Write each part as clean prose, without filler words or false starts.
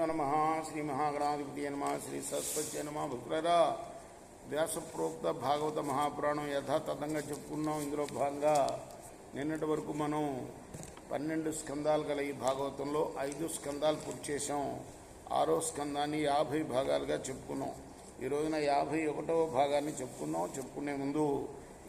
नमः श्री महागणाधिपति नमः श्री सरस्वती नमः भुक्लरा వ్యాసప్రోక్త భాగవత మహాపురాణం యథాతథంగా చెప్పుకున్నాం. ఇందులో భాగంగా నిన్నటి వరకు మనం 12 స్కందాలు గల ఈ భాగవతంలో 5 స్కందాలు పూర్తి చేసాం. 6వ స్కందాన్ని 50 భాగాలుగా చెప్పుకున్నాం. ఈ రోజున 51వ భాగాన్ని చెప్పుకునే ముందు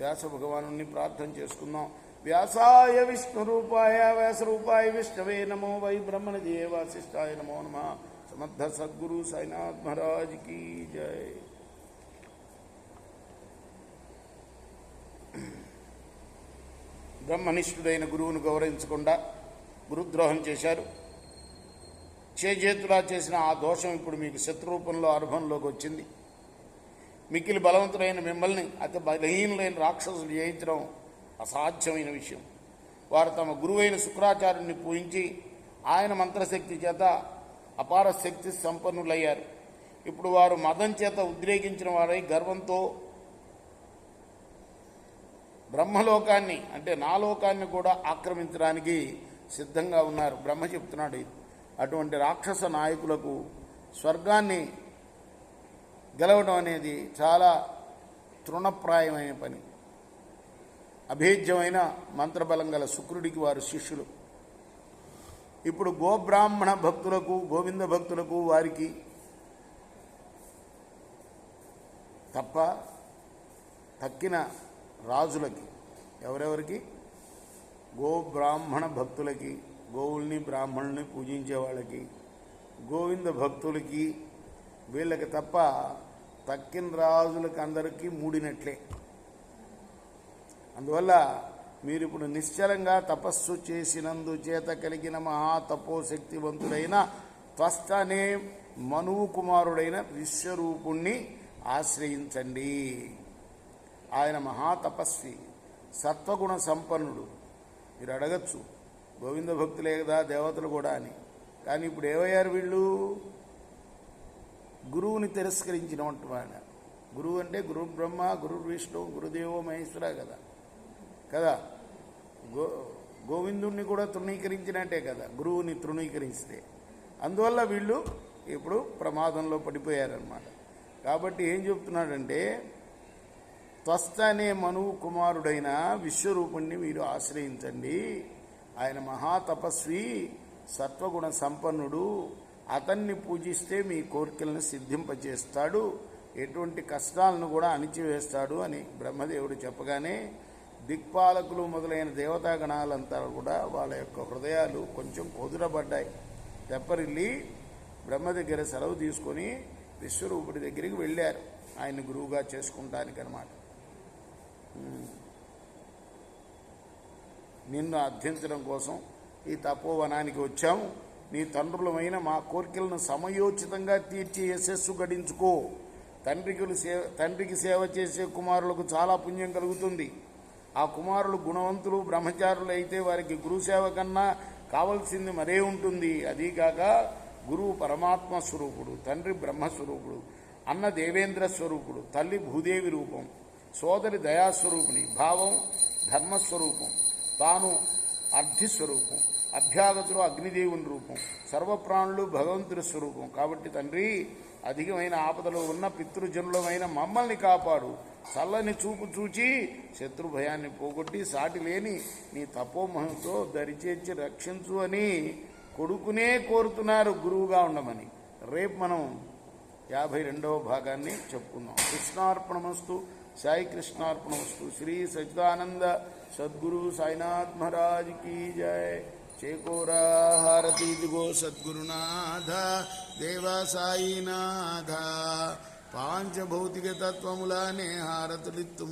వ్యాస భగవాను ప్రార్థన చేసుకుందాం. వ్యాసాయ విష్ణురూపాయ వ్యాసరూపాయ విష్ణవే నమో వై బ్రహ్మణజే వాసిష్ఠాయ నమో నమః. సమర్థ సద్గురు సాయినాథ్ మహారాజ్ की जय. బ్రహ్మనిష్ఠుడైన గురువును గౌరవించకుండా గురుద్రోహం చేశారు. చేతులా చేసిన ఆ దోషం ఇప్పుడు మీకు శత్రురూపంలో అనుభవంలోకి వచ్చింది. మిక్కిలి బలవంతులైన మిమ్మల్ని అతి బలహీనులైన రాక్షసులు జయించడం అసాధ్యమైన విషయం. వారు తమ గురువైన శుక్రాచార్యుని పూజించి ఆయన మంత్రశక్తి చేత అపార శక్తి సంపన్నులయ్యారు. ఇప్పుడు వారు మదం చేత ఉద్రేకించిన వారై గర్వంతో బ్రహ్మలోకాన్ని అంటే నా లోకాన్ని కూడా ఆక్రమించడానికి సిద్ధంగా ఉన్నారు. బ్రహ్మ చెప్తున్నాడు. అటువంటి రాక్షస నాయకులకు స్వర్గాన్ని గెలవడం అనేది చాలా తృణప్రాయమైన పని. అభేద్యమైన మంత్రబలం గల శుక్రుడికి వారు శిష్యులు. ఇప్పుడు గోబ్రాహ్మణ భక్తులకు గోవింద భక్తులకు వారికి తప్ప తక్కిన రాజులకి ఎవరెవరికి గోబ్రాహ్మణ భక్తులకి గోవుల్ని బ్రాహ్మణుల్ని పూజించే వాళ్ళకి గోవింద భక్తులకి వీళ్ళకి తప్ప తక్కిన రాజులకి అందరికీ మూడినట్లే. అందువల్ల మీరు ఇప్పుడు నిశ్చలంగా తపస్సు చేసినందుచేత కలిగిన మహాతపోశక్తివంతుడైన త్వష్ట అనే మనువు కుమారుడైన విశ్వరూపుణ్ణి ఆశ్రయించండి. ఆయన మహాతపస్వి, సత్వగుణ సంపన్నుడు. మీరు అడగచ్చు గోవింద భక్తులే కదా దేవతలు కూడా అని. కానీ ఇప్పుడు ఏమయ్యారు వీళ్ళు? గురువుని తిరస్కరించినటువంటి వాడు. గురువు అంటే గురు బ్రహ్మ, గురు విష్ణు, గురుదేవో మహేశ్వర కదా. గోవిందుణ్ణి కూడా తృణీకరించినట్టే కదా గురువుని తృణీకరిస్తే. అందువల్ల వీళ్ళు ఇప్పుడు ప్రమాదంలో పడిపోయారన్నమాట. కాబట్టి ఏం చెప్తున్నాడంటే త్వష్ట అనే మనువు కుమారుడైన విశ్వరూపుణ్ణి మీరు ఆశ్రయించండి. ఆయన మహాతపస్వి, సత్వగుణ సంపన్నుడు. అతన్ని పూజిస్తే మీ కోరికలను సిద్ధింపజేస్తాడు, ఎటువంటి కష్టాలను కూడా అణిచివేస్తాడు అని బ్రహ్మదేవుడు చెప్పగానే దిక్పాలకులు మొదలైన దేవతాగణాలంతా కూడా వాళ్ళ యొక్క హృదయాలు కొంచెం కుదురబడ్డాయి. తెప్పరిల్లి బ్రహ్మ దగ్గర సెలవు తీసుకొని విశ్వరూపుడి దగ్గరికి వెళ్ళారు ఆయన్ని గురువుగా చేసుకుంటానికి అన్నమాట. నిన్ను అర్థించడం కోసం ఈ తపోవనానికి వచ్చాము. నీ తండ్రులమైన మా కోరికలను సమయోచితంగా తీర్చి యశస్సు గడించుకో. తండ్రికి సేవ చేసే కుమారులకు చాలా పుణ్యం కలుగుతుంది. ఆ కుమారులు గుణవంతులు బ్రహ్మచారులు అయితే వారికి గురుసేవ కన్నా కావలసింది మరే ఉంటుంది. అదీగాక గురువు పరమాత్మ స్వరూపుడు, తండ్రి బ్రహ్మస్వరూపుడు, అన్న దేవేంద్ర స్వరూపుడు, తల్లి భూదేవి రూపం, సోదరి దయాస్వరూపిణి, భావం ధర్మస్వరూపం, తాను అర్ధిస్వరూపం, అభ్యాగతులు అగ్నిదేవుని రూపం, సర్వప్రాణులు భగవంతుడి స్వరూపం. కాబట్టి తండ్రి అధికమైన ఆపదలో ఉన్న పితృజనులమైన మమ్మల్ని కాపాడు. చల్లని చూపు చూచి శత్రు భయాన్ని పోగొట్టి సాటి లేని నీ తపోమహంతో దరిచేర్చి రక్షించు అని కొడుకునే కోరుతున్నారు గురువుగా ఉండమని. రేపు మనం 52వ భాగాన్ని చెప్పుకుందాం. కృష్ణార్పణమస్తు. సాయి కృష్ణార్పణమస్తు. శ్రీ సచ్చిదానంద సద్గురు సాయినాథ్ మహారాజ్ की जय. చేకోరా హారతి దిగో సద్గురునాథ దేవా సాయినాథ. పాంచభౌతిక తత్వములనే హారతులిత్తు